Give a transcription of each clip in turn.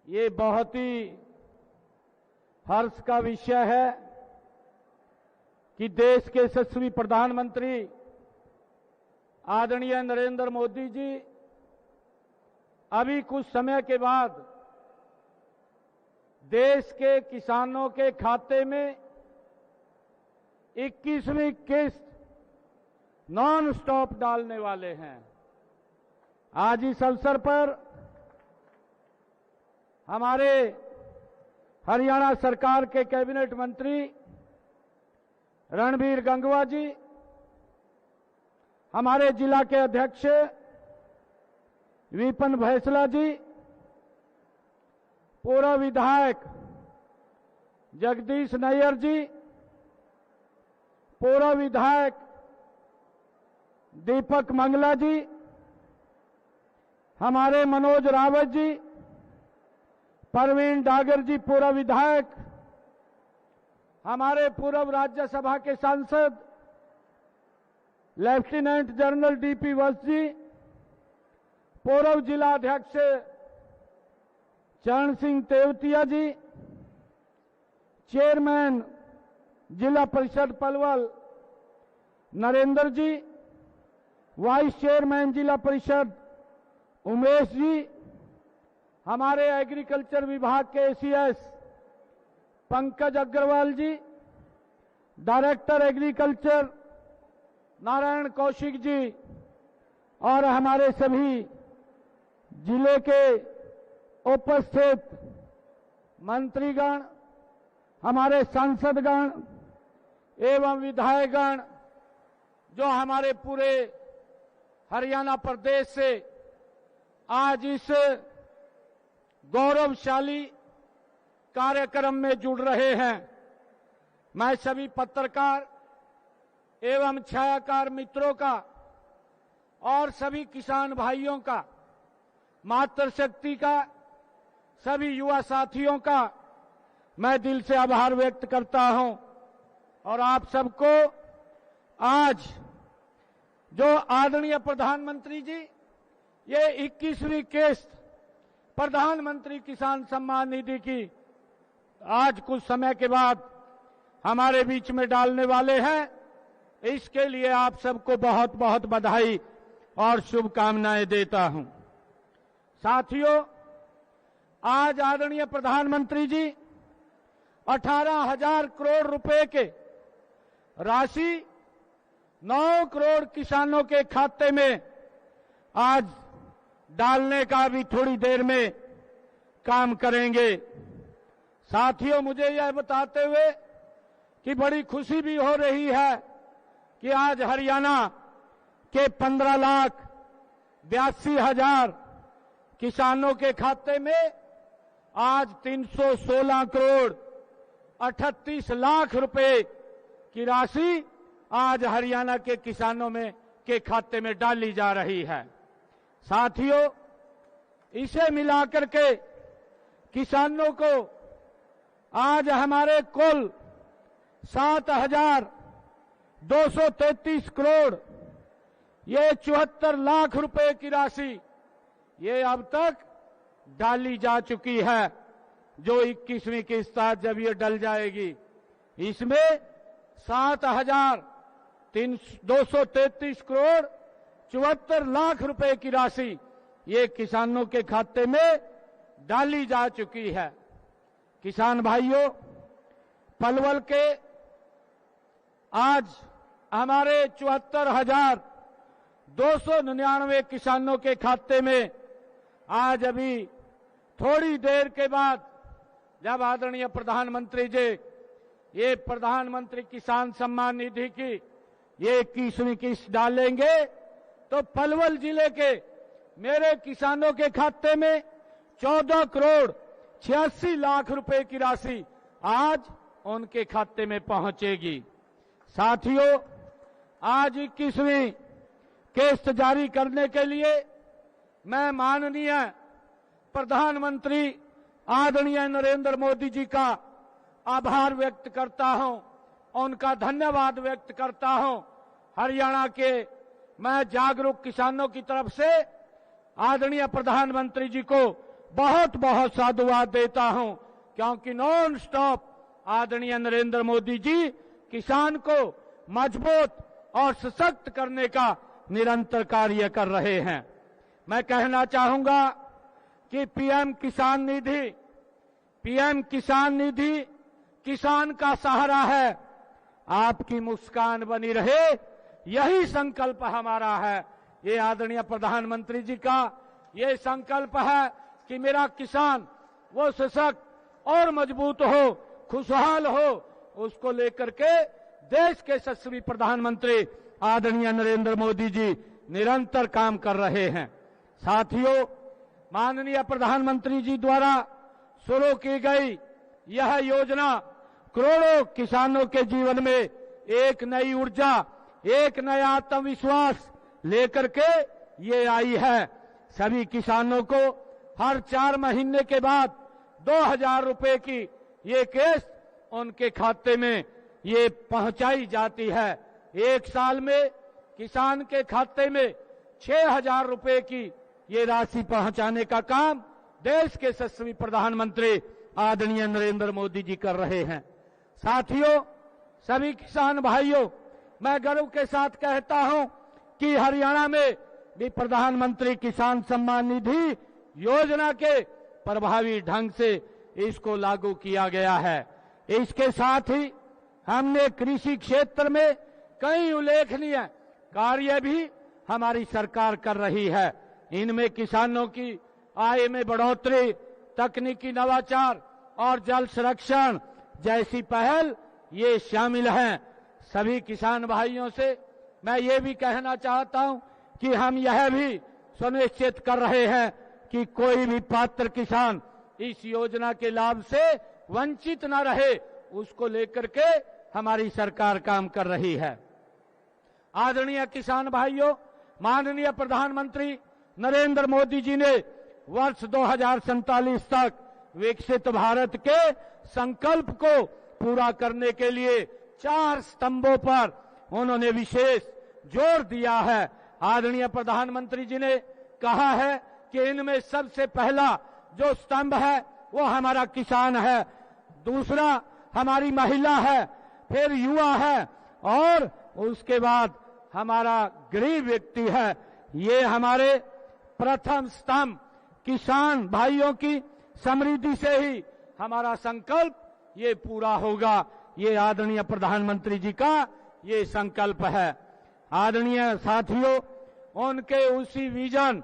ये बहुत ही हर्ष का विषय है कि देश के यशस्वी प्रधानमंत्री आदरणीय नरेंद्र मोदी जी अभी कुछ समय के बाद देश के किसानों के खाते में 21वीं किस्त नॉन स्टॉप डालने वाले हैं। आज इस अवसर पर हमारे हरियाणा सरकार के कैबिनेट मंत्री रणबीर गंगवा जी, हमारे जिला के अध्यक्ष विपिन भैसला जी, पूर्व विधायक जगदीश नैयर जी, पूर्व विधायक दीपक मंगला जी, हमारे मनोज रावत जी, परवीन डागर जी पूर्व विधायक, हमारे पूर्व राज्यसभा के सांसद लेफ्टिनेंट जनरल डीपी वत्स जी, पूर्व जिला अध्यक्ष चरण सिंह तेवतिया जी, चेयरमैन जिला परिषद पलवल नरेंद्र जी, वाइस चेयरमैन जिला परिषद उमेश जी, हमारे एग्रीकल्चर विभाग के एसीएस पंकज अग्रवाल जी, डायरेक्टर एग्रीकल्चर नारायण कौशिक जी और हमारे सभी जिले के उपस्थित मंत्रीगण, हमारे सांसदगण एवं विधायकगण जो हमारे पूरे हरियाणा प्रदेश से आज इस गौरवशाली कार्यक्रम में जुड़ रहे हैं। मैं सभी पत्रकार एवं छायाकार मित्रों का और सभी किसान भाइयों का, मातृशक्ति का, सभी युवा साथियों का मैं दिल से आभार व्यक्त करता हूं और आप सबको आज जो आदरणीय प्रधानमंत्री जी ये 21वीं किस्त प्रधानमंत्री किसान सम्मान निधि की आज कुछ समय के बाद हमारे बीच में डालने वाले हैं, इसके लिए आप सबको बहुत बहुत बधाई और शुभकामनाएं देता हूं। साथियों, आज आदरणीय प्रधानमंत्री जी 18,000 करोड़ रुपए के राशि 9 करोड़ किसानों के खाते में आज डालने का भी थोड़ी देर में काम करेंगे। साथियों, मुझे यह बताते हुए कि बड़ी खुशी भी हो रही है कि आज हरियाणा के 15,82,000 किसानों के खाते में आज 316 करोड़ 38 लाख रुपए की राशि आज हरियाणा के किसानों में के खाते में डाली जा रही है। साथियों, इसे मिलाकर के किसानों को आज हमारे कुल 7,233 करोड़ ये 74 लाख रुपए की राशि ये अब तक डाली जा चुकी है। जो 21वीं किस्त जब ये डल जाएगी इसमें 7,233 करोड़ 74 लाख रुपए की राशि ये किसानों के खाते में डाली जा चुकी है। किसान भाइयों, पलवल के आज हमारे 74,299 किसानों के खाते में आज अभी थोड़ी देर के बाद जब आदरणीय प्रधानमंत्री जी ये प्रधानमंत्री किसान सम्मान निधि की ये 21वीं किस्त डालेंगे तो पलवल जिले के मेरे किसानों के खाते में 14 करोड़ 86 लाख रुपए की राशि आज उनके खाते में पहुंचेगी। साथियों, आज 21वीं किस्त जारी करने के लिए मैं माननीय प्रधानमंत्री आदरणीय नरेंद्र मोदी जी का आभार व्यक्त करता हूं, उनका धन्यवाद व्यक्त करता हूं। हरियाणा के मैं जागरूक किसानों की तरफ से आदरणीय प्रधानमंत्री जी को बहुत बहुत साधुवाद देता हूं, क्योंकि नॉन स्टॉप आदरणीय नरेंद्र मोदी जी किसान को मजबूत और सशक्त करने का निरंतर कार्य कर रहे हैं। मैं कहना चाहूंगा कि पीएम किसान निधि किसान का सहारा है। आपकी मुस्कान बनी रहे, यही संकल्प हमारा है। ये आदरणीय प्रधानमंत्री जी का ये संकल्प है कि मेरा किसान वो सशक्त और मजबूत हो, खुशहाल हो, उसको लेकर के देश के यशस्वी प्रधानमंत्री आदरणीय नरेंद्र मोदी जी निरंतर काम कर रहे हैं। साथियों, माननीय प्रधानमंत्री जी द्वारा शुरू की गई यह योजना करोड़ों किसानों के जीवन में एक नई ऊर्जा, एक नया आत्मविश्वास लेकर के ये आई है। सभी किसानों को हर 4 महीने के बाद 2000 रुपए की ये किस्त उनके खाते में ये पहुंचाई जाती है। एक साल में किसान के खाते में 6000 रुपए की ये राशि पहुंचाने का काम देश के यशस्वी प्रधानमंत्री आदरणीय नरेंद्र मोदी जी कर रहे हैं। साथियों, सभी किसान भाइयों, मैं गर्व के साथ कहता हूं कि हरियाणा में भी प्रधानमंत्री किसान सम्मान निधि योजना के प्रभावी ढंग से इसको लागू किया गया है। इसके साथ ही हमने कृषि क्षेत्र में कई उल्लेखनीय कार्य भी हमारी सरकार कर रही है। इनमें किसानों की आय में बढ़ोतरी, तकनीकी नवाचार और जल संरक्षण जैसी पहल ये शामिल हैं। सभी किसान भाइयों से मैं ये भी कहना चाहता हूं कि हम यह भी सुनिश्चित कर रहे हैं कि कोई भी पात्र किसान इस योजना के लाभ से वंचित न रहे, उसको लेकर के हमारी सरकार काम कर रही है। आदरणीय किसान भाइयों, माननीय प्रधानमंत्री नरेंद्र मोदी जी ने वर्ष 2047 तक विकसित भारत के संकल्प को पूरा करने के लिए 4 स्तंभों पर उन्होंने विशेष जोर दिया है। आदरणीय प्रधानमंत्री जी ने कहा है कि इनमें सबसे पहला जो स्तंभ है वो हमारा किसान है, दूसरा हमारी महिला है, फिर युवा है और उसके बाद हमारा गरीब व्यक्ति है। ये हमारे प्रथम स्तंभ किसान भाइयों की समृद्धि से ही हमारा संकल्प ये पूरा होगा। ये आदरणीय प्रधानमंत्री जी का ये संकल्प है। आदरणीय साथियों, उनके उसी विजन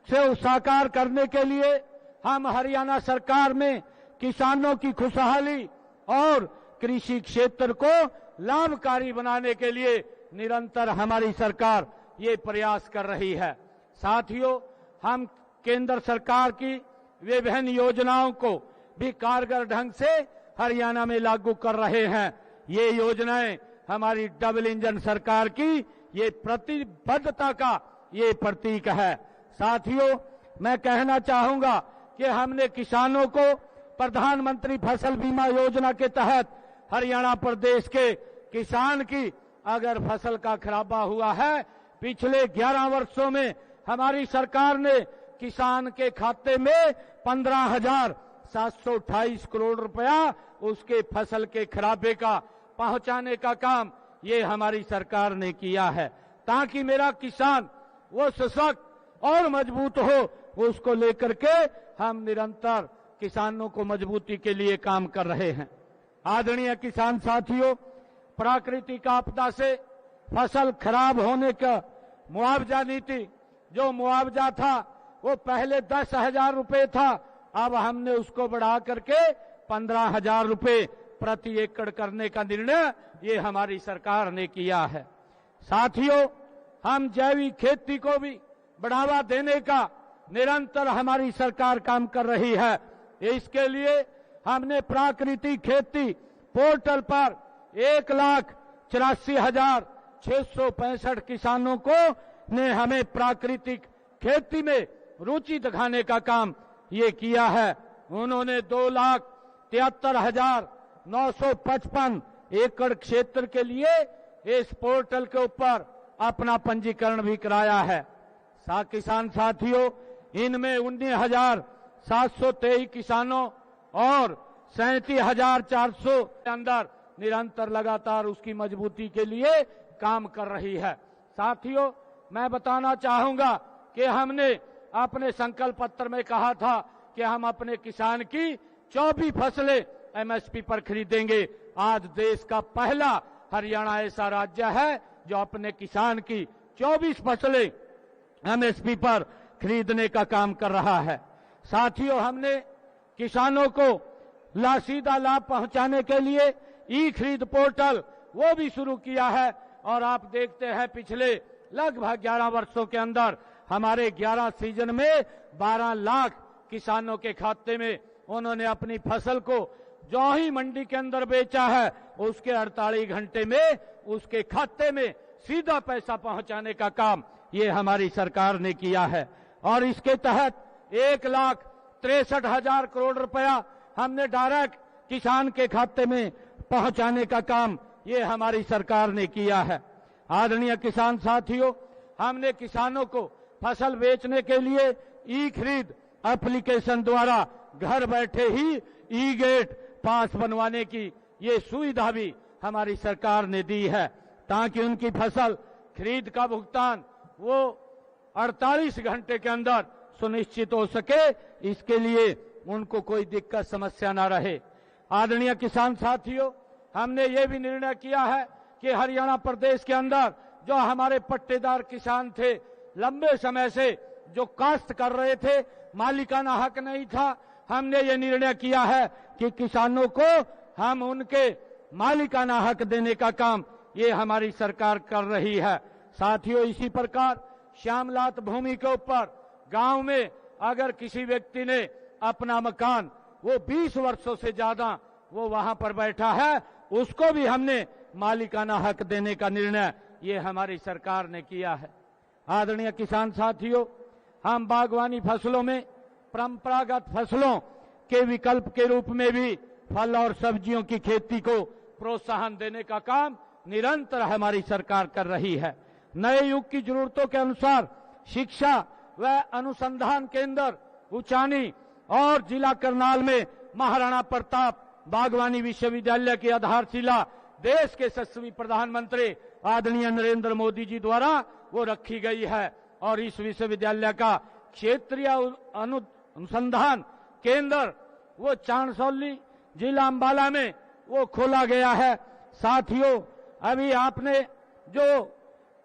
से साकार करने के लिए हम हरियाणा सरकार में किसानों की खुशहाली और कृषि क्षेत्र को लाभकारी बनाने के लिए निरंतर हमारी सरकार ये प्रयास कर रही है। साथियों, हम केंद्र सरकार की विभिन्न योजनाओं को भी कारगर ढंग से हरियाणा में लागू कर रहे हैं। ये योजनाएं हमारी डबल इंजन सरकार की ये प्रतिबद्धता का ये प्रतीक है। साथियों, मैं कहना चाहूंगा कि हमने किसानों को प्रधानमंत्री फसल बीमा योजना के तहत हरियाणा प्रदेश के किसान की अगर फसल का खराबा हुआ है, पिछले 11 वर्षों में हमारी सरकार ने किसान के खाते में 15,728 करोड़ रुपया उसके फसल के खराबे का पहुंचाने का काम ये हमारी सरकार ने किया है, ताकि मेरा किसान वो सशक्त और मजबूत हो। उसको लेकर के हम निरंतर किसानों को मजबूती के लिए काम कर रहे हैं। आदरणीय किसान साथियों, प्राकृतिक आपदा से फसल खराब होने का मुआवजा नीति, जो मुआवजा था वो पहले 10,000 रुपए था, अब हमने उसको बढ़ा करके 15,000 रुपए प्रति एकड़ करने का निर्णय ये हमारी सरकार ने किया है। साथियों, हम जैविक खेती को भी बढ़ावा देने का निरंतर हमारी सरकार काम कर रही है। इसके लिए हमने प्राकृतिक खेती पोर्टल पर 1,84,665 किसानों को ने हमें प्राकृतिक खेती में रुचि दिखाने का काम ये किया है। उन्होंने 2,73,955 एकड़ क्षेत्र के लिए इस पोर्टल के ऊपर अपना पंजीकरण भी कराया है। किसान साथियों, इनमें 723 किसानों और 37,400 के अंदर निरंतर लगातार उसकी मजबूती के लिए काम कर रही है। साथियों, मैं बताना चाहूंगा कि हमने अपने संकल्प पत्र में कहा था कि हम अपने किसान की 24 फसलें एमएसपी पर खरीदेंगे। आज देश का पहला हरियाणा ऐसा राज्य है जो अपने किसान की 24 फसलें एमएसपी पर खरीदने का काम कर रहा है। साथियों, हमने किसानों को सीधा लाभ पहुंचाने के लिए ई खरीद पोर्टल वो भी शुरू किया है और आप देखते हैं पिछले लगभग 11 वर्षों के अंदर हमारे 11 सीजन में 12 लाख किसानों के खाते में उन्होंने अपनी फसल को जो ही मंडी के अंदर बेचा है उसके 48 घंटे में उसके खाते में सीधा पैसा पहुंचाने का काम ये हमारी सरकार ने किया है। और इसके तहत 1,63,000 करोड़ रुपया हमने डायरेक्ट किसान के खाते में पहुंचाने का काम ये हमारी सरकार ने किया है। आदरणीय किसान साथियों, हमने किसानों को फसल बेचने के लिए ई खरीद एप्लीकेशन द्वारा घर बैठे ही ई गेट पास बनवाने की ये सुविधा भी हमारी सरकार ने दी है, ताकि उनकी फसल खरीद का भुगतान वो 48 घंटे के अंदर सुनिश्चित हो सके, इसके लिए उनको कोई दिक्कत समस्या ना रहे। आदरणीय किसान साथियों, हमने ये भी निर्णय किया है कि हरियाणा प्रदेश के अंदर जो हमारे पट्टेदार किसान थे, लंबे समय से जो काश्त कर रहे थे, मालिकाना हक नहीं था, हमने ये निर्णय किया है कि किसानों को हम उनके मालिकाना हक देने का काम ये हमारी सरकार कर रही है। साथियों, इसी प्रकार श्यामलात भूमि के ऊपर गांव में अगर किसी व्यक्ति ने अपना मकान वो 20 वर्षों से ज्यादा वो वहां पर बैठा है, उसको भी हमने मालिकाना हक देने का निर्णय ये हमारी सरकार ने किया है। आदरणीय किसान साथियों, हम बागवानी फसलों में परंपरागत फसलों के विकल्प के रूप में भी फल और सब्जियों की खेती को प्रोत्साहन देने का काम निरंतर हमारी सरकार कर रही है। नए युग की जरूरतों के अनुसार शिक्षा व अनुसंधान केंद्र उचानी और जिला करनाल में महाराणा प्रताप बागवानी विश्वविद्यालय की आधारशिला देश के यशस्वी प्रधानमंत्री आदरणीय नरेंद्र मोदी जी द्वारा वो रखी गई है और इस विश्वविद्यालय का क्षेत्रीय अनुसंधान केंद्र वो चांदसौली जिला अंबाला में वो खोला गया है। साथियों, अभी आपने जो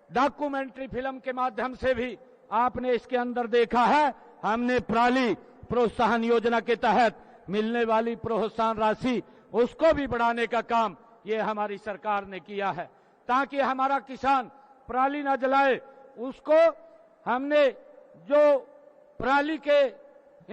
डॉक्यूमेंट्री फिल्म के माध्यम से भी आपने इसके अंदर देखा है, हमने पराली प्रोत्साहन योजना के तहत मिलने वाली प्रोत्साहन राशि उसको भी बढ़ाने का काम ये हमारी सरकार ने किया है, ताकि हमारा किसान पराली न जलाए। उसको हमने जो पराली के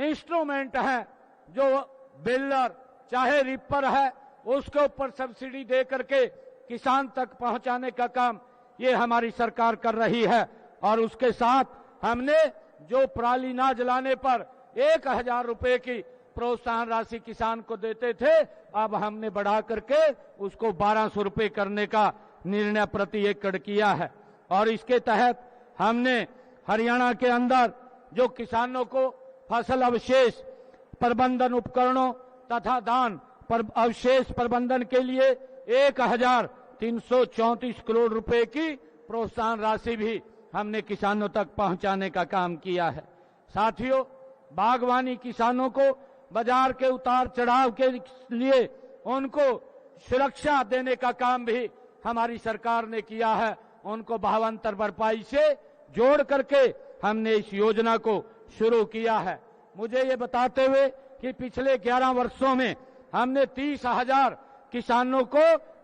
इंस्ट्रूमेंट हैं, जो बेलर चाहे रिपर है, उसके ऊपर सब्सिडी दे करके किसान तक पहुंचाने का काम ये हमारी सरकार कर रही है। और उसके साथ हमने जो पराली ना जलाने पर 1,000 रुपए की प्रोत्साहन राशि किसान को देते थे, अब हमने बढ़ा करके उसको 1,200 रुपए करने का निर्णय प्रति एकड़ किया है। और इसके तहत हमने हरियाणा के अंदर जो किसानों को फसल अवशेष प्रबंधन उपकरणों तथा धान अवशेष प्रबंधन के लिए 1,334 करोड़ रुपए की प्रोत्साहन राशि भी हमने किसानों तक पहुंचाने का काम किया है। साथियों, बागवानी किसानों को बाजार के उतार चढ़ाव के लिए उनको सुरक्षा देने का काम भी हमारी सरकार ने किया है। उनको भावांतर भरपाई से जोड़ करके हमने इस योजना को शुरू किया है। मुझे ये बताते हुए कि पिछले 11 वर्षों में हमने 30,000 किसानों को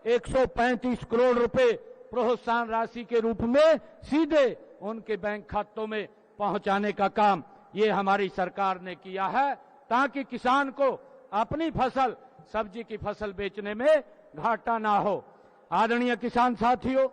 135 करोड़ रुपए प्रोत्साहन राशि के रूप में सीधे उनके बैंक खातों में पहुंचाने का काम ये हमारी सरकार ने किया है, ताकि किसान को अपनी फसल सब्जी की फसल बेचने में घाटा ना हो। आदरणीय किसान साथियों,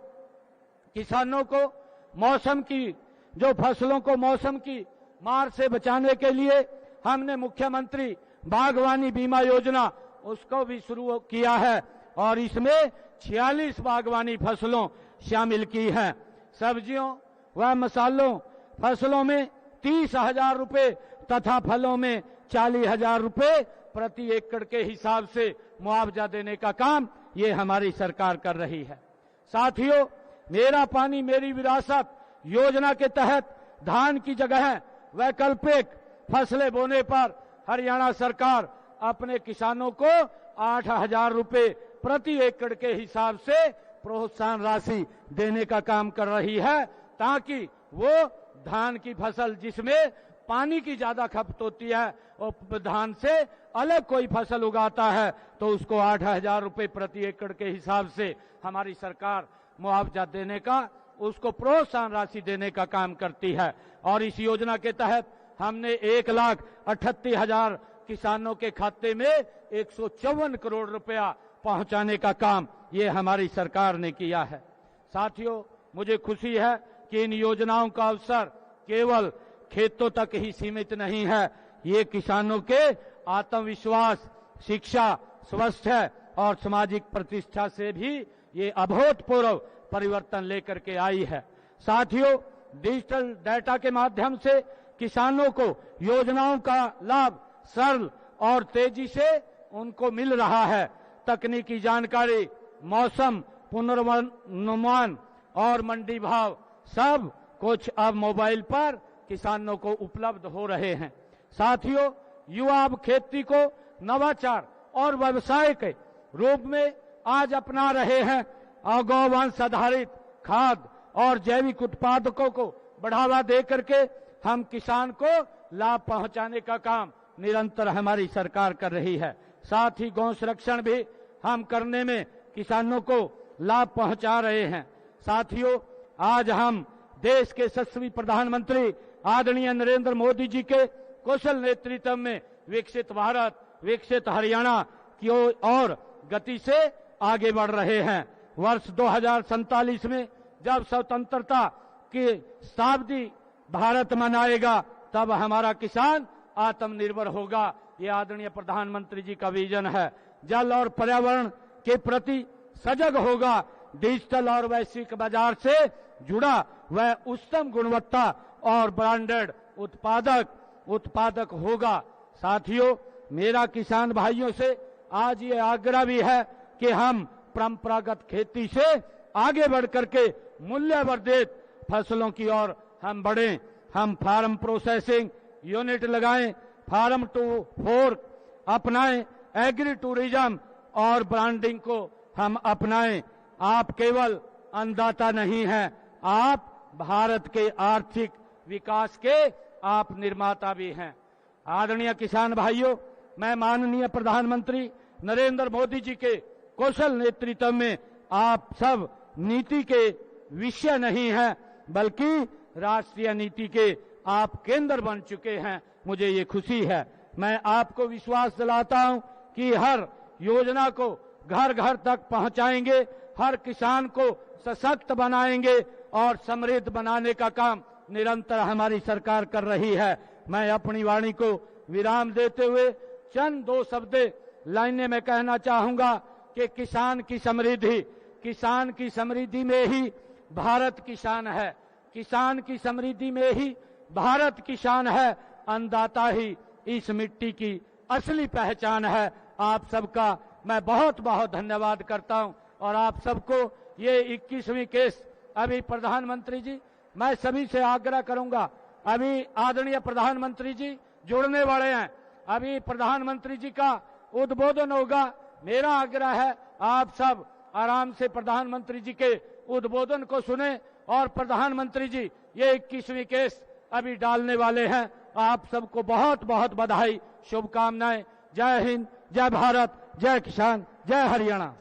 किसानों को मौसम की जो फसलों को मौसम की मार से बचाने के लिए हमने मुख्यमंत्री बागवानी बीमा योजना उसको भी शुरू किया है और इसमें 46 बागवानी फसलों शामिल की हैं। सब्जियों व मसालों फसलों में 30,000 रुपए तथा फलों में 40,000 रुपए प्रति एकड़ के हिसाब से मुआवजा देने का काम ये हमारी सरकार कर रही है। साथियों, मेरा पानी मेरी विरासत योजना के तहत धान की जगह वैकल्पिक फसलें बोने पर हरियाणा सरकार अपने किसानों को 8,000 रुपए प्रति एकड़ के हिसाब से प्रोत्साहन राशि देने का काम कर रही है, ताकि वो धान की फसल जिसमें पानी की ज्यादा खपत होती है और धान से अलग कोई फसल उगाता है तो उसको 8,000 रुपए प्रति एकड़ के हिसाब से हमारी सरकार मुआवजा देने का, उसको प्रोत्साहन राशि देने का काम करती है। और इस योजना के तहत हमने 1,38,000 किसानों के खाते में 154 करोड़ रुपया पहुंचाने का काम ये हमारी सरकार ने किया है। साथियों, मुझे खुशी है कि इन योजनाओं का अवसर केवल खेतों तक ही सीमित नहीं है, ये किसानों के आत्मविश्वास, शिक्षा, स्वास्थ्य और सामाजिक प्रतिष्ठा से भी ये अभूतपूर्व परिवर्तन लेकर के आई है। साथियों, डिजिटल डाटा के माध्यम से किसानों को योजनाओं का लाभ सरल और तेजी से उनको मिल रहा है। तकनीकी जानकारी, मौसम पूर्वानुमान और मंडी भाव सब कुछ अब मोबाइल पर किसानों को उपलब्ध हो रहे हैं। साथियों, युवा अब खेती को नवाचार और व्यवसाय के रूप में आज अपना रहे हैं और गौवंश आधारित खाद और जैविक उत्पादकों को बढ़ावा देकर के हम किसान को लाभ पहुंचाने का काम निरंतर हमारी सरकार कर रही है। साथ ही गौ संरक्षण भी हम करने में किसानों को लाभ पहुंचा रहे हैं। साथियों, आज हम देश के यशस्वी प्रधानमंत्री आदरणीय नरेंद्र मोदी जी के कुशल नेतृत्व में विकसित भारत, विकसित हरियाणा की ओर गति से आगे बढ़ रहे हैं। वर्ष 2047 में जब स्वतंत्रता की शताब्दी भारत मनाएगा, तब हमारा किसान आत्मनिर्भर होगा। ये आदरणीय प्रधानमंत्री जी का विजन है। जल और पर्यावरण के प्रति सजग होगा, डिजिटल और वैश्विक बाजार से जुड़ा वह उच्चतम गुणवत्ता और ब्रांडेड उत्पादक होगा। साथियों, मेरा किसान भाइयों से आज ये आग्रह भी है कि हम परंपरागत खेती से आगे बढ़ करके मूल्यवर्धित फसलों की ओर हम बढ़ें। हम फार्म प्रोसेसिंग यूनिट लगाएं, फार्म टू फोर्क अपनाएं, एग्री टूरिज्म और ब्रांडिंग को हम अपनाएं। आप केवल अन्नदाता नहीं हैं, आप भारत के आर्थिक विकास के आप निर्माता भी हैं। आदरणीय किसान भाइयों, मैं माननीय प्रधानमंत्री नरेंद्र मोदी जी के कुशल नेतृत्व में आप सब नीति के विषय नहीं हैं, बल्कि राष्ट्रीय नीति के आप केंद्र बन चुके हैं। मुझे ये खुशी है। मैं आपको विश्वास दिलाता हूं कि हर योजना को घर घर तक पहुंचाएंगे, हर किसान को सशक्त बनाएंगे और समृद्ध बनाने का काम निरंतर हमारी सरकार कर रही है। मैं अपनी वाणी को विराम देते हुए चंद दो शब्द लाइनें में कहना चाहूंगा कि किसान की समृद्धि में ही भारत की शान है, किसान की समृद्धि में ही भारत की शान है। अन्नदाता ही इस मिट्टी की असली पहचान है। आप सबका मैं बहुत बहुत धन्यवाद करता हूं और आप सबको ये 21वीं केस अभी प्रधानमंत्री जी, मैं सभी से आग्रह करूंगा, अभी आदरणीय प्रधानमंत्री जी जुड़ने वाले हैं, अभी प्रधानमंत्री जी का उद्बोधन होगा। मेरा आग्रह है आप सब आराम से प्रधानमंत्री जी के उद्बोधन को सुने और प्रधानमंत्री जी ये 21वीं केस अभी डालने वाले हैं। आप सबको बहुत बहुत बधाई, शुभकामनाएं। जय हिंद, जय भारत, जय किसान, जय हरियाणा।